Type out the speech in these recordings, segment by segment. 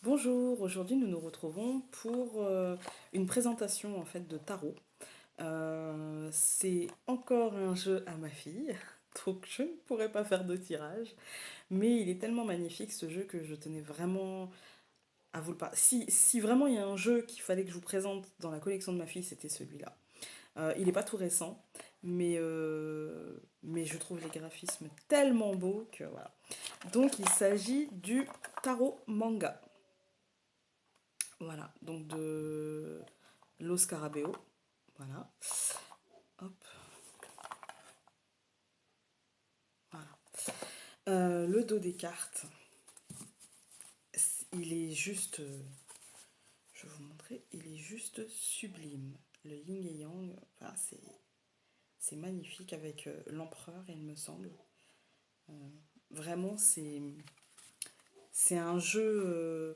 Bonjour, aujourd'hui nous nous retrouvons pour une présentation en fait de tarot. C'est encore un jeu à ma fille, donc je ne pourrais pas faire de tirage, mais il est tellement magnifique ce jeu que je tenais vraiment à vous le parler. Si vraiment il y a un jeu qu'il fallait que je vous présente dans la collection de ma fille, c'était celui-là. Il n'est pas tout récent, mais je trouve les graphismes tellement beaux que voilà. Donc il s'agit du tarot manga. Voilà, donc de Los Scarabeo. Voilà. Hop, voilà. Le dos des cartes, il est juste. Je vais vous montrer, il est juste sublime. Le yin et yang, enfin, c'est magnifique avec l'empereur, il me semble. Euh, Vraiment, c'est un jeu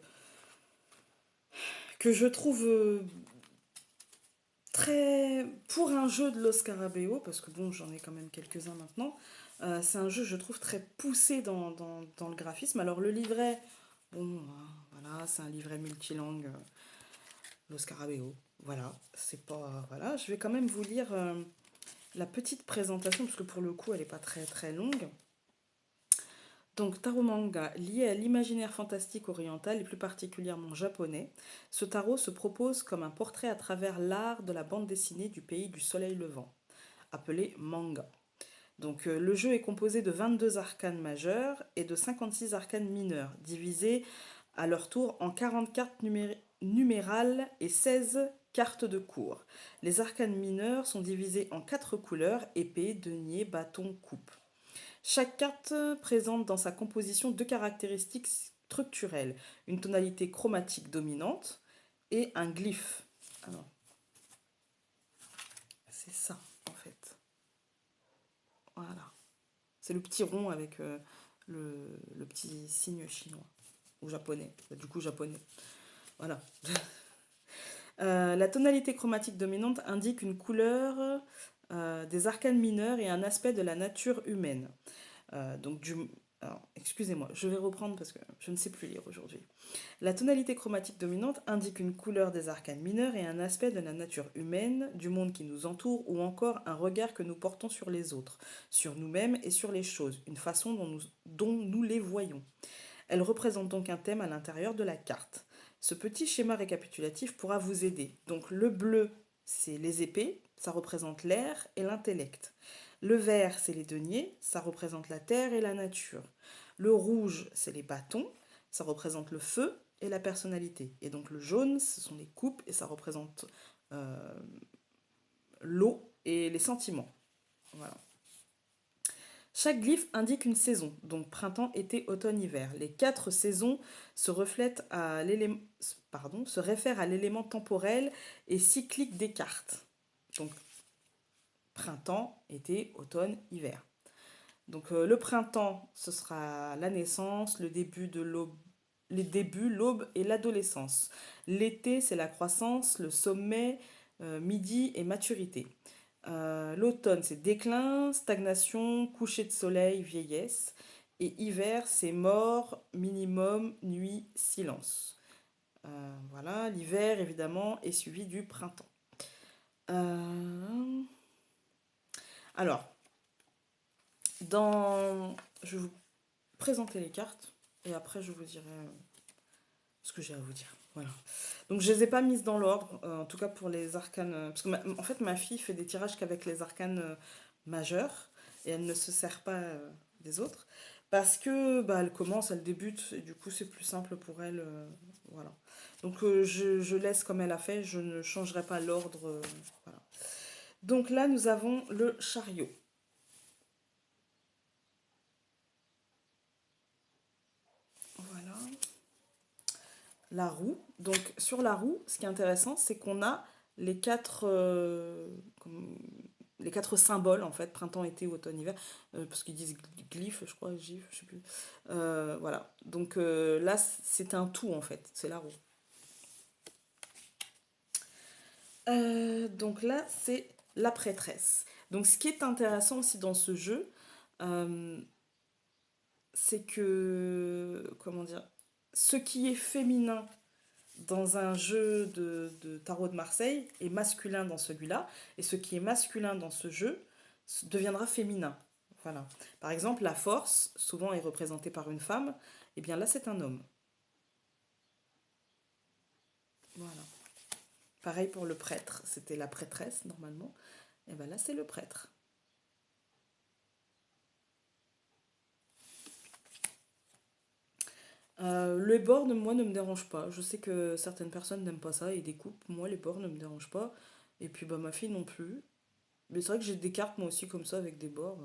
que je trouve très. Pour un jeu de Los Scarabeo, parce que bon, j'en ai quand même quelques-uns maintenant, c'est un jeu, je trouve, très poussé dans le graphisme. Alors, le livret, bon, voilà, c'est un livret multilangue, Los Scarabeo. Voilà, c'est pas. Voilà, je vais quand même vous lire la petite présentation, parce que pour le coup, elle n'est pas très très longue. Donc, tarot manga, lié à l'imaginaire fantastique oriental et plus particulièrement japonais, ce tarot se propose comme un portrait à travers l'art de la bande dessinée du pays du soleil levant, appelé manga. Donc, le jeu est composé de 22 arcanes majeures et de 56 arcanes mineures, divisés à leur tour en 40 cartes numérales et 16 cartes de cours. Les arcanes mineures sont divisées en 4 couleurs, épée, denier, bâton, coupe. Chaque carte présente dans sa composition deux caractéristiques structurelles, une tonalité chromatique dominante et un glyphe. Alors, c'est ça en fait. Voilà. C'est le petit rond avec le petit signe chinois ou japonais. Du coup, japonais. Voilà. La tonalité chromatique dominante indique une couleur des arcanes mineurs et un aspect de la nature humaine. Donc du... Alors, excusez-moi, je vais reprendre parce que je ne sais plus lire aujourd'hui. La tonalité chromatique dominante indique une couleur des arcanes mineurs et un aspect de la nature humaine, du monde qui nous entoure ou encore un regard que nous portons sur les autres, sur nous-mêmes et sur les choses, une façon dont nous les voyons. Elle représente donc un thème à l'intérieur de la carte. Ce petit schéma récapitulatif pourra vous aider. Donc le bleu, c'est les épées, ça représente l'air et l'intellect. Le vert, c'est les deniers, ça représente la terre et la nature. Le rouge, c'est les bâtons, ça représente le feu et la personnalité. Et donc le jaune, ce sont les coupes et ça représente euh, l'eau et les sentiments. Voilà. Chaque glyphe indique une saison, donc printemps, été, automne, hiver. Les quatre saisons se reflètent à l'élément, pardon, se réfèrent à l'élément temporel et cyclique des cartes. Donc printemps, été, automne, hiver. Donc le printemps, ce sera la naissance, le début de l'aube, les débuts, l'aube et l'adolescence. L'été, c'est la croissance, le sommet, midi et maturité. L'automne, c'est déclin, stagnation, coucher de soleil, vieillesse. Et hiver, c'est mort, minimum, nuit, silence. Voilà, l'hiver, évidemment, est suivi du printemps. Euh, Alors, je vais vous présenter les cartes et après je vous dirai ce que j'ai à vous dire. Voilà. Donc je les ai pas mises dans l'ordre, en tout cas pour les arcanes. Parce que en fait ma fille fait des tirages qu'avec les arcanes majeures et elle ne se sert pas des autres. Parce que bah, elle commence, elle débute et du coup c'est plus simple pour elle. Voilà. Donc je laisse comme elle a fait, je ne changerai pas l'ordre. Voilà. Donc là nous avons le chariot. Voilà. La roue. Donc sur la roue, ce qui est intéressant, c'est qu'on a les quatre, les quatre symboles en fait, printemps, été, automne, hiver, parce qu'ils disent glyphe, je crois, gif, je sais plus. Voilà. Donc là, c'est un tout en fait, c'est la roue. Donc là, c'est la prêtresse. Donc ce qui est intéressant aussi dans ce jeu, c'est que, comment dire, ce qui est féminin dans un jeu de tarot de Marseille est masculin dans celui-là, et ce qui est masculin dans ce jeu deviendra féminin. Voilà. Par exemple, la force, souvent est représentée par une femme, et bien là c'est un homme. Voilà. Pareil pour le prêtre, c'était la prêtresse normalement, et bien là c'est le prêtre. Les bords, moi, ne me dérangent pas. Je sais que certaines personnes n'aiment pas ça et découpent. Moi, les bords ne me dérangent pas. Et puis, bah, ma fille non plus. Mais c'est vrai que j'ai des cartes, moi aussi, comme ça, avec des bords.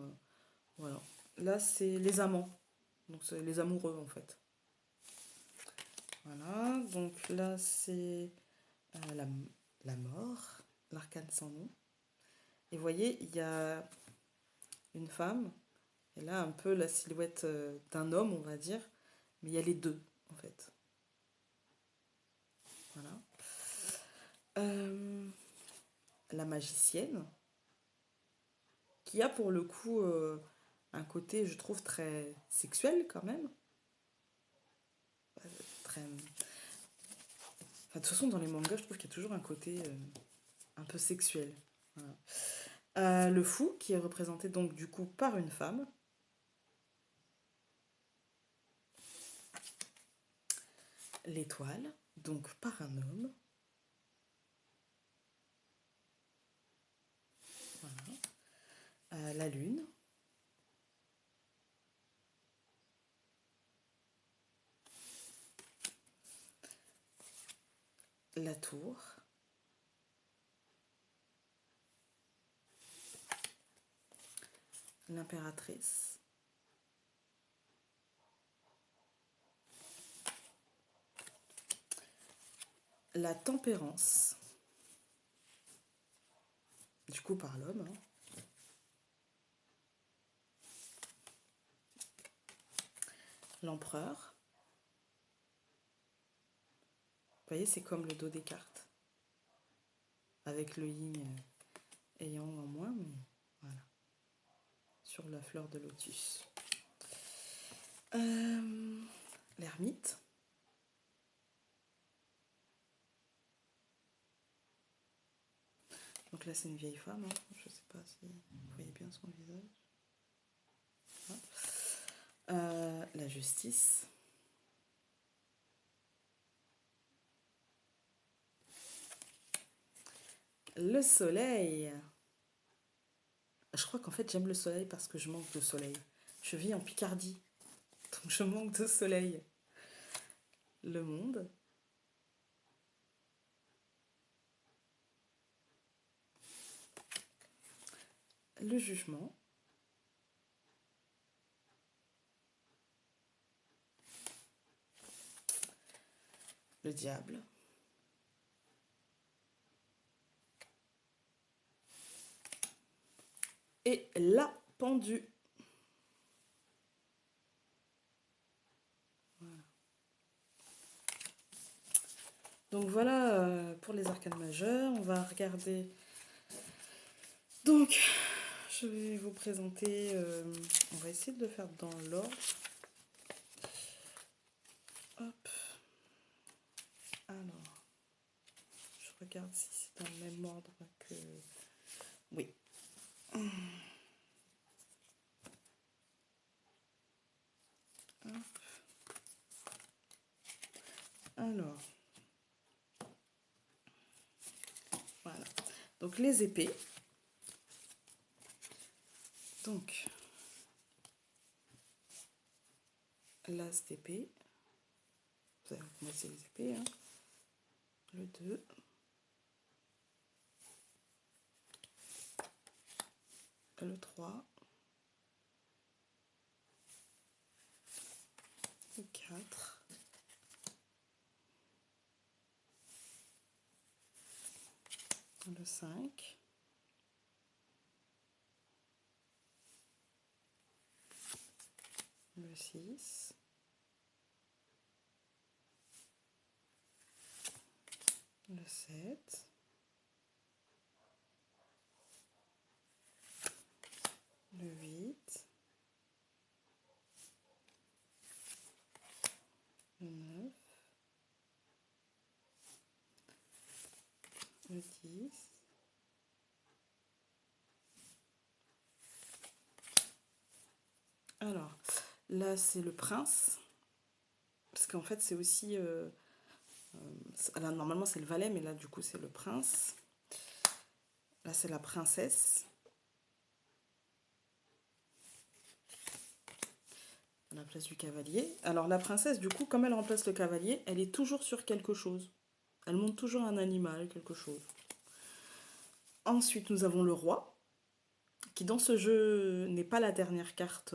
Voilà. Là, c'est les amants. Donc, c'est les amoureux, en fait. Voilà. Donc, là, c'est la, la mort, l'arcane sans nom. Et vous voyez, il y a une femme. Et là, un peu la silhouette d'un homme, on va dire. Mais il y a les deux, en fait. Voilà. Euh, la magicienne, qui a pour le coup un côté, je trouve, très sexuel quand même. Très... Enfin, de toute façon, dans les mangas, je trouve qu'il y a toujours un côté un peu sexuel. Voilà. Le fou, qui est représenté donc du coup par une femme. L'étoile, donc par un homme. Voilà. La lune. La tour. L'impératrice. La tempérance. Du coup par l'homme. Hein. L'empereur. Vous voyez, c'est comme le dos des cartes. Avec le yin ayant en moins, mais voilà. Sur la fleur de lotus. L'ermite. Donc là, c'est une vieille femme. Hein. Je ne sais pas si vous voyez bien son visage. La justice. Le soleil. Je crois qu'en fait, j'aime le soleil parce que je manque de soleil. Je vis en Picardie, donc je manque de soleil. Le monde. Le jugement. Le diable. Et la pendue. Voilà. Donc voilà pour les arcanes majeures. On va regarder. Donc, je vais vous présenter. On va essayer de le faire dans l'ordre. Hop. Alors, je regarde si c'est dans le même ordre que. Oui. Hop. Alors. Voilà. Donc les épées. Donc, l'as d'épée. Vous allez recommencer les épées. Hein. Le 2. Le 3. Le 4. Le 5. Le 6. Le 7. Le 8. Le 9. le 10. Alors, là, c'est le prince. Parce qu'en fait, c'est aussi... là, normalement, c'est le valet, mais là, du coup, c'est le prince. Là, c'est la princesse. À la place du cavalier. Alors, la princesse, du coup, comme elle remplace le cavalier, elle est toujours sur quelque chose. Elle monte toujours un animal, quelque chose. Ensuite, nous avons le roi, qui dans ce jeu n'est pas la dernière carte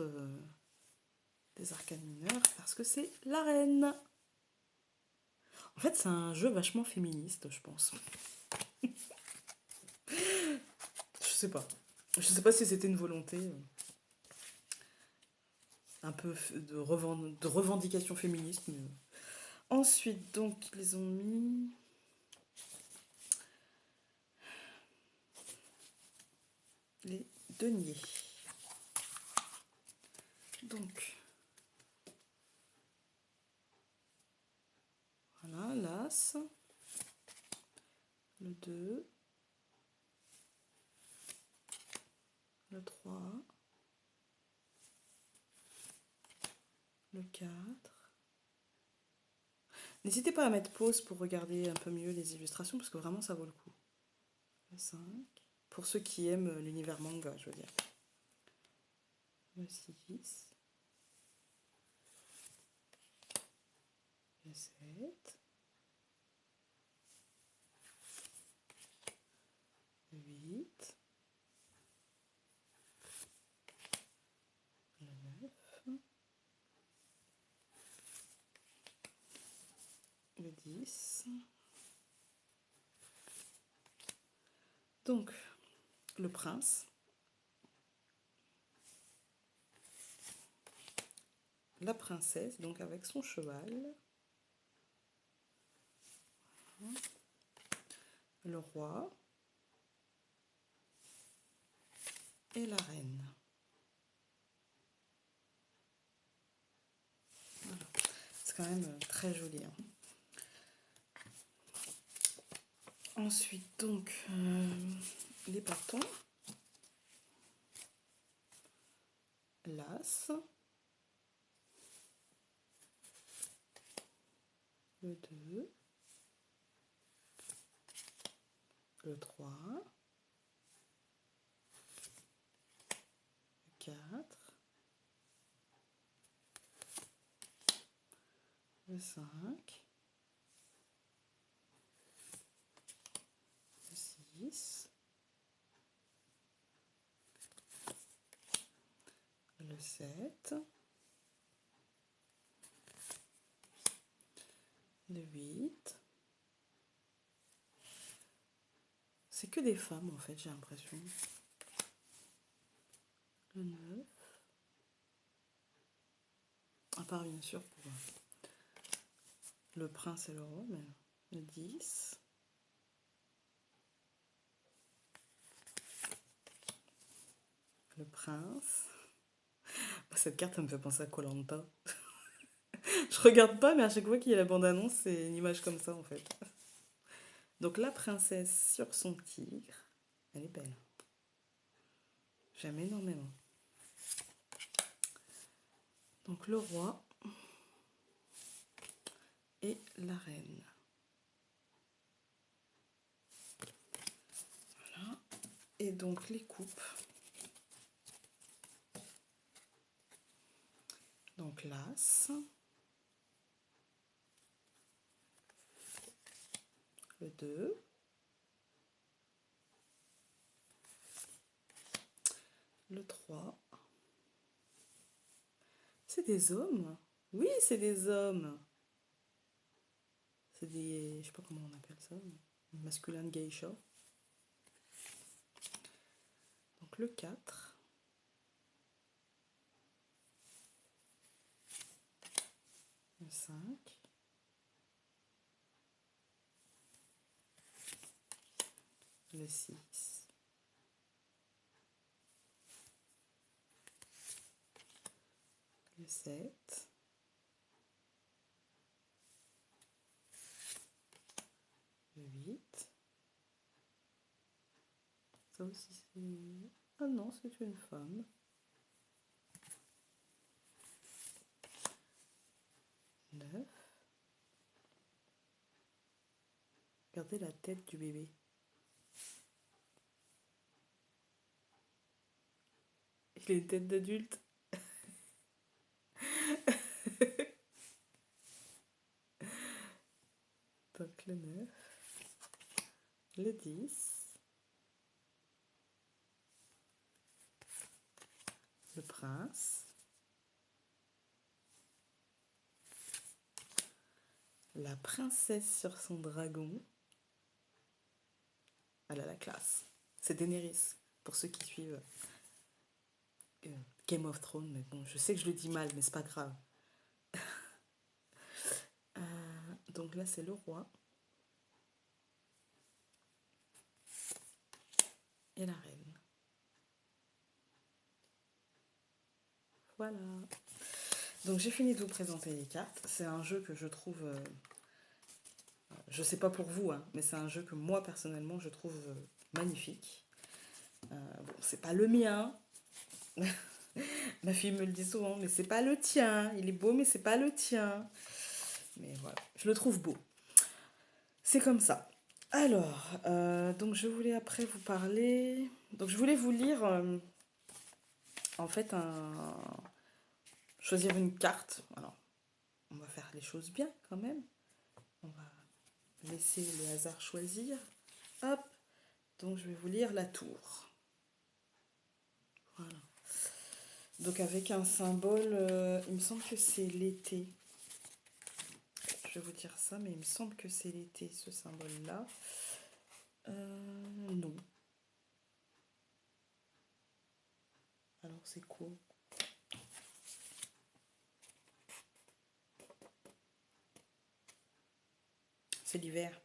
des arcanes mineurs, parce que c'est la reine. En fait, c'est un jeu vachement féministe, je pense. Je sais pas. Je sais pas si c'était une volonté un peu de revendication féministe. Mais... Ensuite, donc, ils ont mis... les deniers. Donc, voilà, l'as, le 2, le 3, le 4. N'hésitez pas à mettre pause pour regarder un peu mieux les illustrations, parce que vraiment, ça vaut le coup. Le 5, pour ceux qui aiment l'univers manga, je veux dire. Le 6, le 7, le 8, le 9, le 10. Donc, le prince, la princesse, donc avec son cheval, le roi et la reine. Voilà. C'est quand même très joli. Hein. Ensuite, donc, les bâtons, l'as, le 2, le 3, le 4, le 5, le 6, le 7, le 8. C'est que des femmes en fait, j'ai l'impression. Le 9. À part bien sûr pour le prince et le roi, mais le 10. Le prince. Cette carte, ça me fait penser à koh. Je regarde pas, mais à chaque fois qu'il y a la bande-annonce, c'est une image comme ça en fait. Donc la princesse sur son tigre, elle est belle. J'aime énormément. Donc le roi et la reine. Voilà. Et donc les coupes. Donc l'as, le 2, le 3. C'est des hommes? Oui, c'est des hommes. C'est des... Je sais pas comment on appelle ça. Masculin geisha. Donc le 4. Le 5. Le 6. Le 7. Le 8. Ça aussi, c'est... Ah non, c'est une femme. Neuf. Regardez la tête du bébé. Il a une tête d'adulte. Donc le 9, le 10, le prince, la princesse sur son dragon. Elle a la classe. C'est Daenerys, pour ceux qui suivent Game of Thrones. Mais bon, je sais que je le dis mal, mais c'est pas grave. Donc là, c'est le roi. Et la reine. Voilà. Donc j'ai fini de vous présenter les cartes. C'est un jeu que je trouve... je sais pas pour vous, hein, mais c'est un jeu que moi, personnellement, je trouve magnifique. Bon, c'est pas le mien. Ma fille me le dit souvent, mais c'est pas le tien. Il est beau, mais c'est pas le tien. Mais voilà, je le trouve beau. C'est comme ça. Alors, donc je voulais après vous parler. Donc je voulais vous lire en fait choisir une carte. Alors, on va faire les choses bien quand même. On va laisser le hasard choisir. Hop. Donc je vais vous lire la tour. Voilà. Donc avec un symbole, il me semble que c'est l'été. Je vais vous dire ça, mais il me semble que c'est l'été, ce symbole-là. Non. Alors c'est quoi? C'est l'hiver.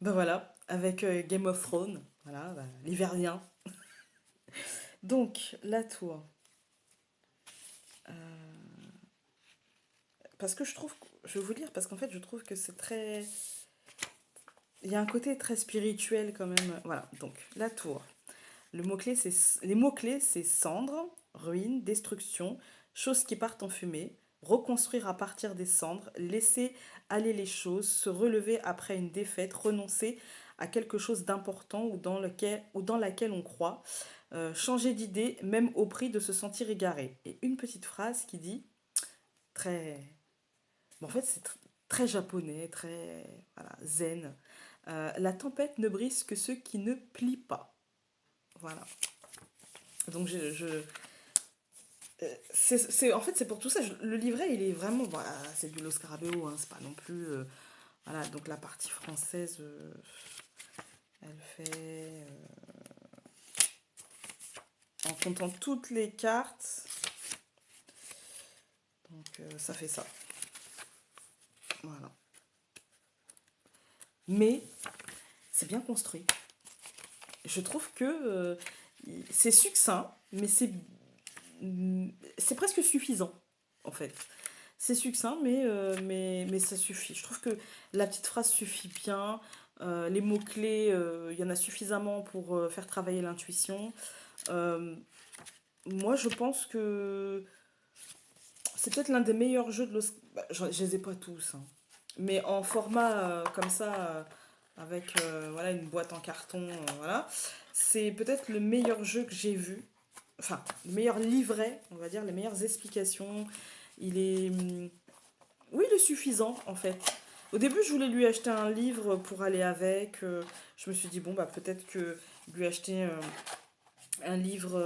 Ben voilà, avec Game of Thrones, voilà, ben, l'hiver. Donc, la tour. Euh, parce que je trouve, je vais vous lire, parce qu'en fait, je trouve que c'est très... Il y a un côté très spirituel quand même. Voilà, donc, la tour. Les mots-clés, c'est cendre, ruine, destruction, choses qui partent en fumée, reconstruire à partir des cendres, laisser aller les choses, se relever après une défaite, renoncer à quelque chose d'important ou dans laquelle on croit, changer d'idée même au prix de se sentir égaré. Et une petite phrase qui dit, très... Bon, en fait, c'est très japonais, très voilà, zen. La tempête ne brise que ceux qui ne plient pas. Voilà. Donc en fait c'est pour tout ça. Le livret il est vraiment voilà, c'est du Los Scarabeo, hein, c'est pas non plus voilà, donc la partie française elle fait en comptant toutes les cartes. Donc ça fait ça. Voilà. Mais c'est bien construit. Je trouve que c'est succinct, mais c'est presque suffisant en fait. C'est succinct, mais ça suffit. Je trouve que la petite phrase suffit bien. Les mots-clés, il y en a suffisamment pour faire travailler l'intuition. Euh, Moi, je pense que c'est peut-être l'un des meilleurs jeux de l'Oscar. Bah, je les ai pas tous, hein. Mais en format comme ça, avec voilà, une boîte en carton, voilà. C'est peut-être le meilleur jeu que j'ai vu. Enfin, le meilleur livret, on va dire, les meilleures explications. Il est, oui, il est suffisant en fait. Au début, je voulais lui acheter un livre pour aller avec. Je me suis dit, bon, bah peut-être que lui acheter un livre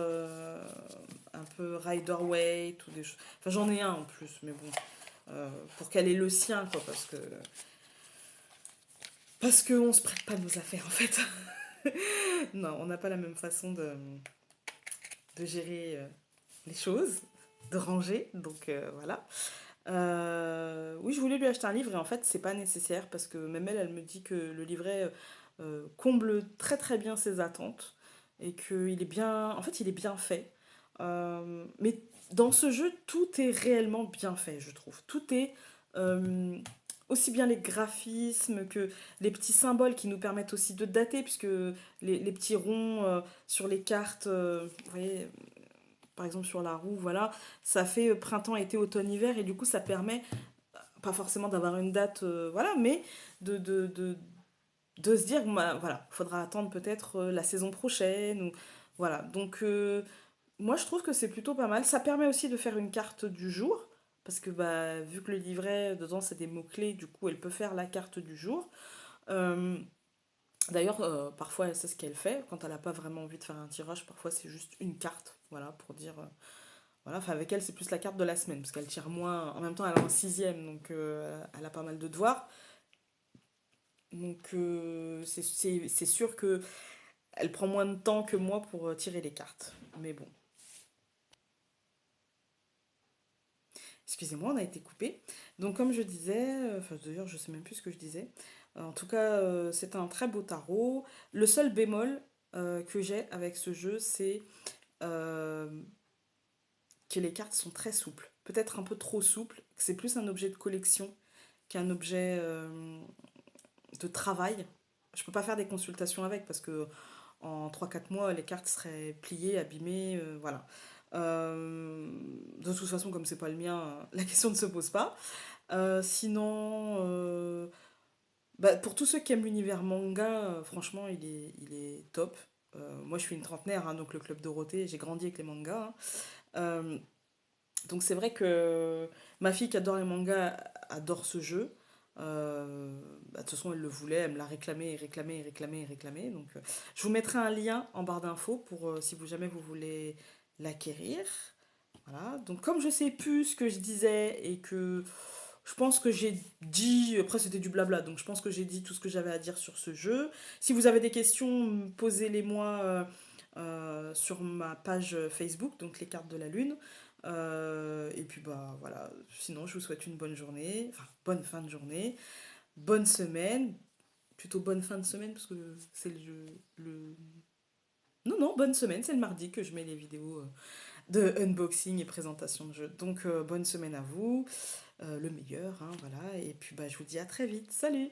un peu Rider-Waite ou des choses. Enfin, j'en ai un en plus, mais bon. Pour qu'elle ait le sien, quoi, parce qu'on se prête pas nos affaires en fait. Non, on n'a pas la même façon de gérer les choses, de ranger, donc voilà. Oui, je voulais lui acheter un livre et en fait, c'est pas nécessaire parce que même elle me dit que le livret comble très très bien ses attentes et qu'il est bien, en fait, il est bien fait. Mais dans ce jeu, tout est réellement bien fait, je trouve. Tout est aussi bien les graphismes que les petits symboles qui nous permettent aussi de dater, puisque les petits ronds sur les cartes, vous voyez, par exemple sur la roue, voilà, ça fait printemps, été, automne, hiver, et du coup ça permet pas forcément d'avoir une date, voilà, mais de, de, de, de se dire, bah, voilà, faudra attendre peut-être la saison prochaine, ou voilà. Donc, moi je trouve que c'est plutôt pas mal. Ça permet aussi de faire une carte du jour, parce que bah, vu que le livret, dedans, c'est des mots-clés, du coup, elle peut faire la carte du jour. Euh, D'ailleurs, parfois, c'est ce qu'elle fait. Quand elle n'a pas vraiment envie de faire un tirage, parfois, c'est juste une carte, voilà, pour dire. Voilà, enfin, avec elle, c'est plus la carte de la semaine, parce qu'elle tire moins. En même temps, elle est en sixième, donc elle a pas mal de devoirs. Donc, c'est sûr que elle prend moins de temps que moi pour tirer les cartes. Mais bon, excusez-moi, on a été coupé. Donc, comme je disais, enfin, d'ailleurs, je sais même plus ce que je disais. En tout cas, c'est un très beau tarot. Le seul bémol que j'ai avec ce jeu, c'est euh, que les cartes sont très souples. Peut-être un peu trop souples, que c'est plus un objet de collection qu'un objet de travail. Je peux pas faire des consultations avec parce que en 3 4 mois, les cartes seraient pliées, abîmées, voilà. De toute façon, comme c'est pas le mien, la question ne se pose pas. Sinon, bah, pour tous ceux qui aiment l'univers manga, franchement, il est top. Moi, je suis une trentenaire, hein, donc le Club Dorothée, j'ai grandi avec les mangas, hein. Euh, donc c'est vrai que ma fille qui adore les mangas adore ce jeu. Bah, de toute façon, elle le voulait, elle me l'a réclamé et réclamé et réclamé et réclamé. Donc, je vous mettrai un lien en barre d'infos pour si vous jamais vous voulez l'acquérir. Voilà. Donc, comme je sais plus ce que je disais et que je pense que j'ai dit, après c'était du blabla, donc je pense que j'ai dit tout ce que j'avais à dire sur ce jeu. Si vous avez des questions, posez-les moi sur ma page Facebook, donc les cartes de la lune. Et puis bah voilà, sinon je vous souhaite une bonne journée, enfin bonne fin de journée, bonne semaine, plutôt bonne fin de semaine parce que c'est le... Non, non, bonne semaine, c'est le mardi que je mets les vidéos de unboxing et présentation de jeux. Donc bonne semaine à vous, le meilleur, hein, voilà, et puis bah je vous dis à très vite, salut!